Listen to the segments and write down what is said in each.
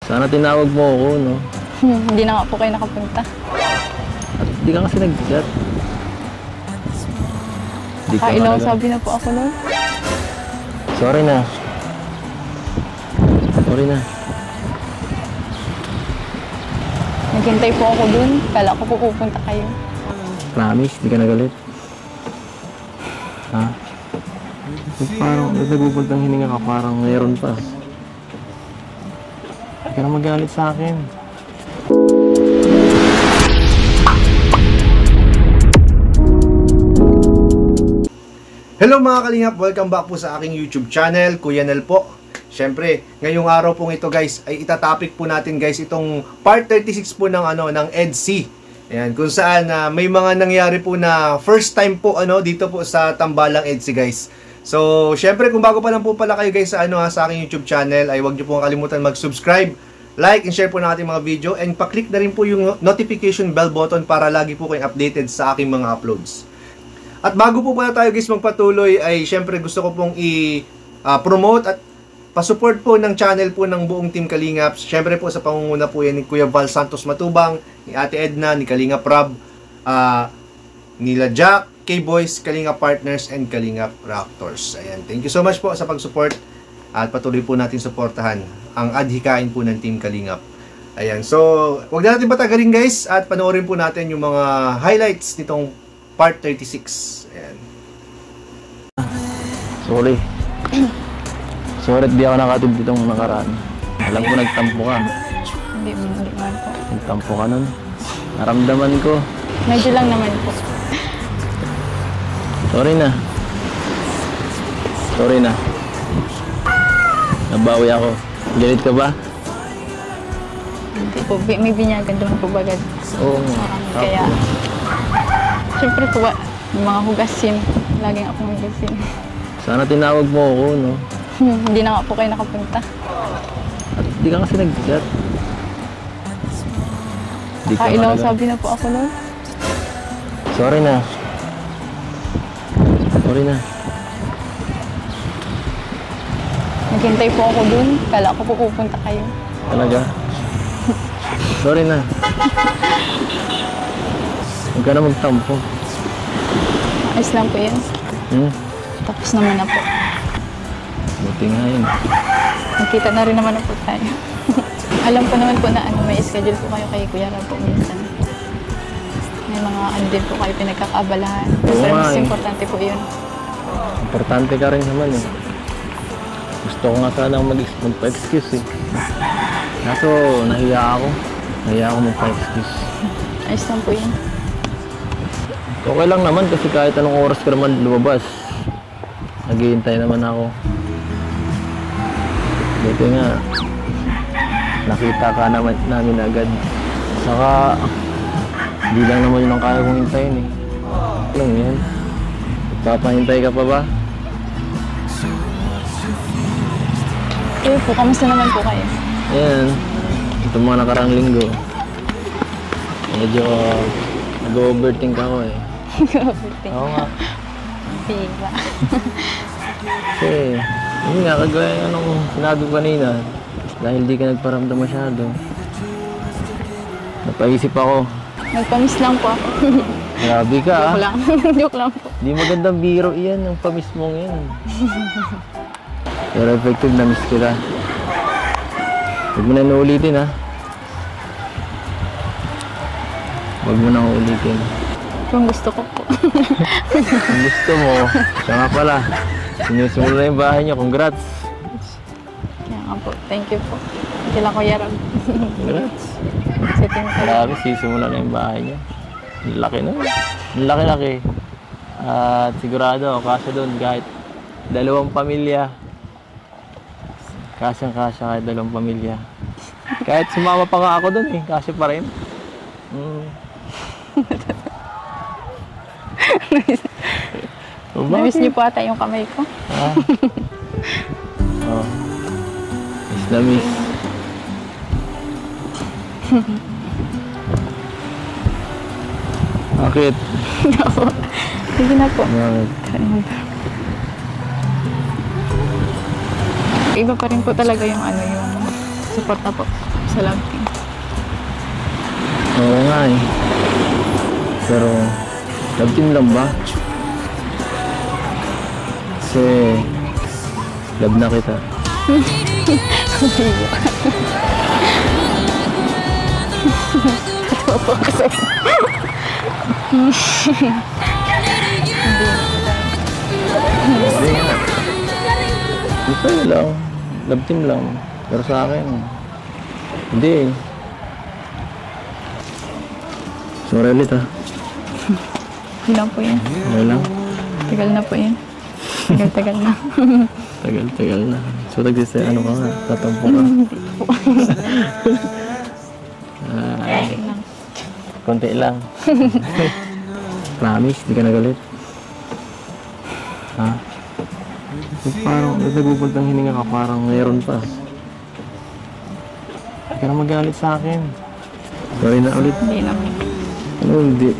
Sana tinawag mo ako, no? Hindi na nga po kayo nakapunta. At di ka kasi nag-chat. Kailang sabi na po ako nun. Sorry na. Sorry na. Naghintay po ako dun. Kala ko po pupunta kayo. Promise, di ka nagalit. Ha? Parang nagpupuntang hininga ka, parang mayroon pa. Hindi ka na magalit sa akin. Hello mga kalingap! Welcome back po sa aking YouTube channel, Kuya Nel po. Siyempre, ngayong araw pong ito guys, ay itatopic po natin guys itong part 36 po ng EDC. Ayan, kung saan may mga nangyari po na first time po dito po sa Tambalang EDC guys. So, siyempre kung bago pa lang po pala kayo guys sa sa aking YouTube channel, ay huwag niyo po kalimutan mag-subscribe, like and share po ng ating mga video, and pa-click na rin po yung notification bell button para lagi po kayong updated sa aking mga uploads. At bago po pala tayo guys magpatuloy, ay syempre gusto ko pong i-promote at pa-support po ng channel po ng buong Team Kalingap. Syempre po sa pangunguna po yan ni Kuya Val Santos Matubang, ni Ate Edna, ni Kalingap Rob, nila Jack, K-Boys, Kalingap Partners, and Kalingap Raptors. Ayan, thank you so much po sa pag-support at patuloy po natin suportahan ang adhikain po ng Team Kalingap. Ayan, so huwag na natin patagalin guys at panoorin po natin yung mga highlights nitong part 36. Ayan. Sorry. Sorry, di ako nakatid ditong nakaraan. Alam ko nagtampo ka. Hindi man po. Nagtampo ka nun. Naramdaman ko. Medyo lang naman po. Sorry na. Sorry na. Nabawi ako. Galit ka ba? Hindi po. May binyagan doon po bagad. Oo. Kaya, siyempre po ba, yung mga hugasin. Laging akong hugasin. Sana tinawag mo ako, no? Hindi na nga po kayo nakapunta. At di ka kasi nag-chat. Kailang sabi na po ako nun. Sorry na. Sorry na. Naghintay po ako dun. Kala ko po pupunta kayo. Talaga? Sorry na. Huwag ka na magtampo. Ayos lang po yan. Tapos naman na po. Buti nga yun. Nakita na rin naman na po tayo. Alam ko naman po na may schedule po kayo kay Kuya Rob po minsan. May mga din po kayo pinagkakaabalahan. Pero mas importante po yun. Importante ka rin naman eh. Gusto ko nga sanang magpa-excuse eh. Kaso nahiya ako. Nahiya ako magpa-excuse. Ayos lang po yun. Okay lang naman kasi kahit anong oras ka naman lumabas. Naghihintay naman ako. Buti nga, nakita ka naman namin agad. Saka, hindi lang naman yun ang kaya kong hintayin eh. Lang yan. Papahintay ka pa ba? Eh po, kamusta naman po kayo? Ayan. Itong mga nakarang linggo. Medyo nag-overthink ako eh. Overthink? Oo nga. Diba? Kasi, yun nga, kagaya anong sinabi ko kanina, dahil di ka nagparamdam masyado, napaisip ako. Nagpamiss lang po ako. Grabe ka ah. Joke lang. Joke lang po. Di magandang biro iyan, ang pamis mong yan. Pero effective na miss kita. Huwag mo na naulitin ha. Huwag mo na ulitin. Kung gusto ko po. Kung gusto mo, siya nga pala. Sinusimula na yung bahay niyo. Congrats! Kaya nga po. Thank you po. Kila Kuya Rob. Congrats! Marami, sisimula na yung bahay niya. Ang laki na. Ang laki-laki. At sigurado, kasya doon kahit dalawang pamilya. Kasyang-kasya kahit dalawang pamilya. Kahit sumama pa nga ako doon eh. Kasya pa rin. Namiss niyo po ata yung kamay ko. Ah. Oh. Miss na miss. Bakit? Ako. Sige na po. Bakit? Iba pa rin po talaga yung yung suporta po sa love team. Oo nga eh. Pero, love team lang ba? Kasi, love na kita. Totoo po kasi. Hindi nga. Ito lang. Love team lang. Pero sa akin, hindi eh. Sorry ulit ha. Hindi lang po yan. Okay lang. Tagal na po yan. Tagal na. Tagal na. So, ano ka nga? Tatampo ka. Konti lang. Promise, di ka nagalit. Ha? Parang nagpupuntang hininga ka, parang mayroon pa. Hindi ka na magalit sa akin. Sorry na ulit. Hindi na. Ano hindi?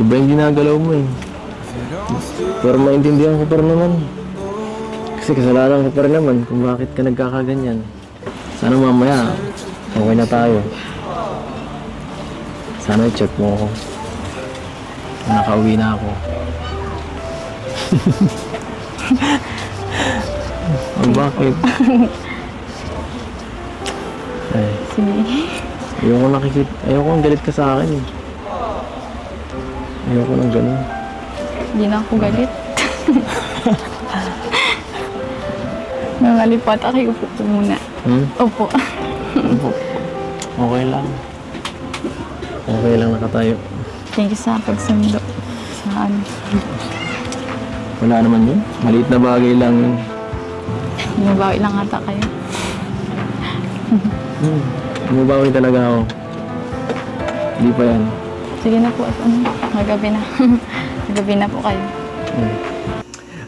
Iba yung ginagalaw mo eh. Pero maintindihan ko pa rin naman. Kasi kasalanan ko pa rin naman kung bakit ka nagkakaganyan. Sana mamaya, okay na tayo. Sana i-check mo ako. Nakauwi na ako. Oh, bakit? Ay, Sige. ayoko nang galit ka sa akin eh. Ayoko nang ganun. Hindi na ako galit. Nangalipot ako. Upo po muna. Opo. Okay lang. Okay lang nakatayo. Thank you sa pagsundo. Sa ano. Wala naman yun. Maliit na bagay lang yun. Bumabawi lang ata kayo. Bumabawi talaga ako. Hindi pa yan. Sige na po. At ano, magabi na. Magabi na po kayo.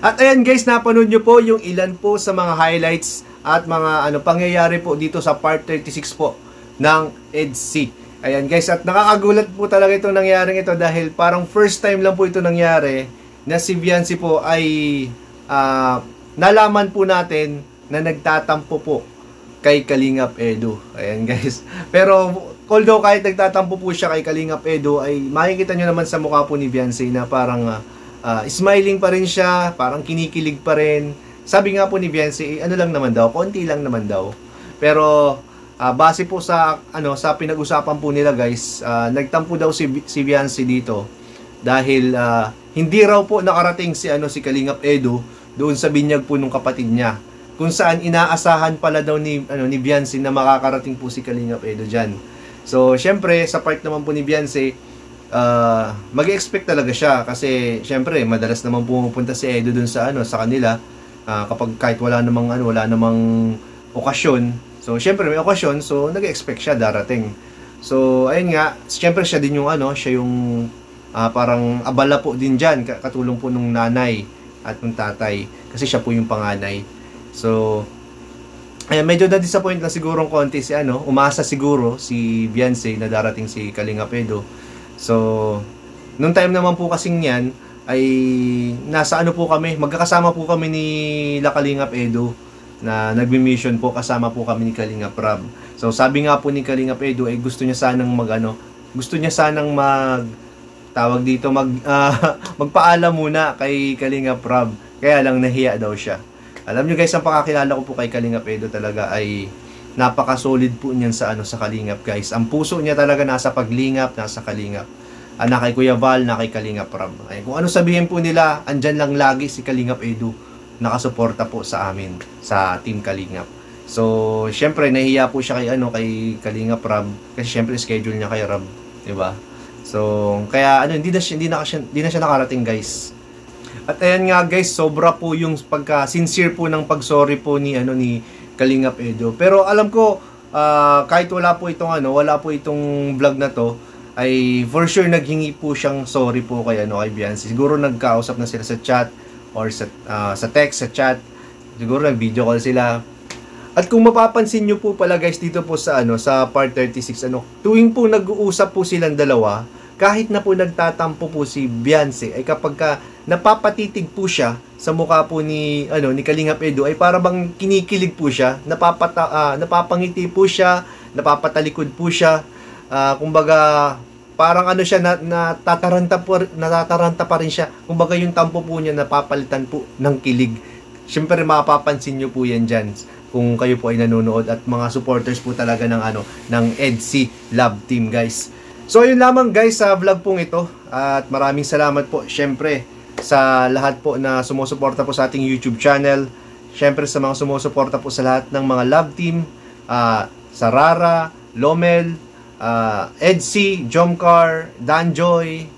At ayan guys, napanood nyo po yung ilan po sa mga highlights at mga pangyayari po dito sa part 36 po ng EDC. Ayan guys, at nakakagulat po talaga itong nangyaring ito dahil parang first time lang po ito nangyari na si Viancy po ay nalaman po natin na nagtatampo po kay Kalingap Edu. Ayan guys. Pero although kahit nagtatampo po siya kay Kalingap Edu, ay makikita nyo naman sa mukha po ni Viancy na parang smiling pa rin siya, parang kinikilig pa rin. Sabi nga po ni Viancy, ano lang naman daw, konti lang naman daw. Pero base po sa sa pinag-usapan po nila guys, nagtampo daw si Viancy dito dahil hindi raw po nakarating si Kalingap Edu doon sa binyag po ng kapatid niya. Kung saan inaasahan pala daw ni Viancy na makakarating po si Kalingap Edu diyan. So, syempre sa part naman po ni Viancy, mag-expect talaga siya kasi syempre madalas naman pumupunta si Edu dun sa sa kanila kapag kahit wala namang okasyon. So syempre may okasyon, so nag-expect siya darating. So ayun nga, syempre siya din yung siya yung parang abala po din diyan, katulong po nung nanay at nung tatay kasi siya po yung panganay. So ayun, medyo na-disappoint lang siguro ng konti si umasa siguro si Viancy na darating si Kalingap Edu. So, nung time naman po kasing yan, ay nasa po kami, magkakasama po kami ni Kalingap Edu na nagmi-mission po, kasama po kami ni Kalingap Rab. So, sabi nga po ni Kalingap Edu ay gusto niya sanang magpaalam muna kay Kalingap Rab. Kaya lang nahiya daw siya. Alam niyo guys, ang pakakilala ko po kay Kalingap Edu talaga ay napaka-solid po niyan sa Kalingap guys. Ang puso niya talaga nasa paglingap, nasa Kalingap. Na kay Kuya Val, na kay Kalingap Rab. Ay, kung ano sabihin po nila, andyan lang lagi si Kalingap Edu. Nakasuporta po sa amin, sa Team Kalingap. So, syempre, nahiya po siya kay Kalingap Rab. Kasi syempre, schedule niya kay Rab. Diba? So, kaya hindi na siya nakarating guys. At ayan nga guys, sobra po yung pagka-sincere po ng pag-sorry po ni Kalingap Edu. Pero alam ko kahit wala po itong vlog na to, ay for sure naghingi po siyang sorry po kay Viancy. Siguro nagkausap na sila sa chat or sa text, sa chat. Siguro nag-video call sila. At kung mapapansin niyo po pala guys dito po sa sa part 36 tuwing po nag-uusap po silang dalawa, kahit na po nagtatampo po si Beyonce, ay kapag ka napapatitig po siya sa mukha po ni Kalingap Edu, ay para bang kinikilig po siya, napapangiti po siya, napapatalikod po siya. Kumbaga parang siya natataranta pa rin siya. Kumbaga yung tampo po niya napapalitan po ng kilig. Siyempre mapapansin niyo po yan dyan kung kayo po ay nanonood at mga supporters po talaga ng EDC Love Team, guys. So yun lamang guys sa vlog pong ito, at maraming salamat po syempre sa lahat po na sumusuporta po sa ating YouTube channel. Syempre sa mga sumusuporta po sa lahat ng mga Love Team, Sarara, Lomel, EDC, Jomcar, Danjoy,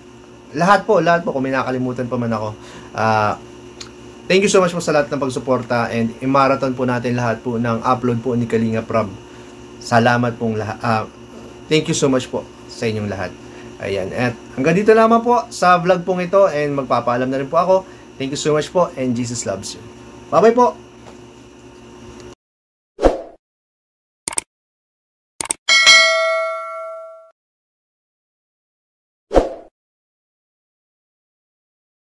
lahat po kung may nakalimutan pa man ako. Thank you so much po sa lahat ng pagsuporta, and i-marathon po natin lahat po ng upload po ni Kalingap Rob. Salamat pong lahat. Thank you so much po sa inyong lahat. Ayan, at hanggang dito lamang po sa vlog pong ito, and magpapaalam na rin po ako. Thank you so much po, and Jesus loves you. Bye bye po!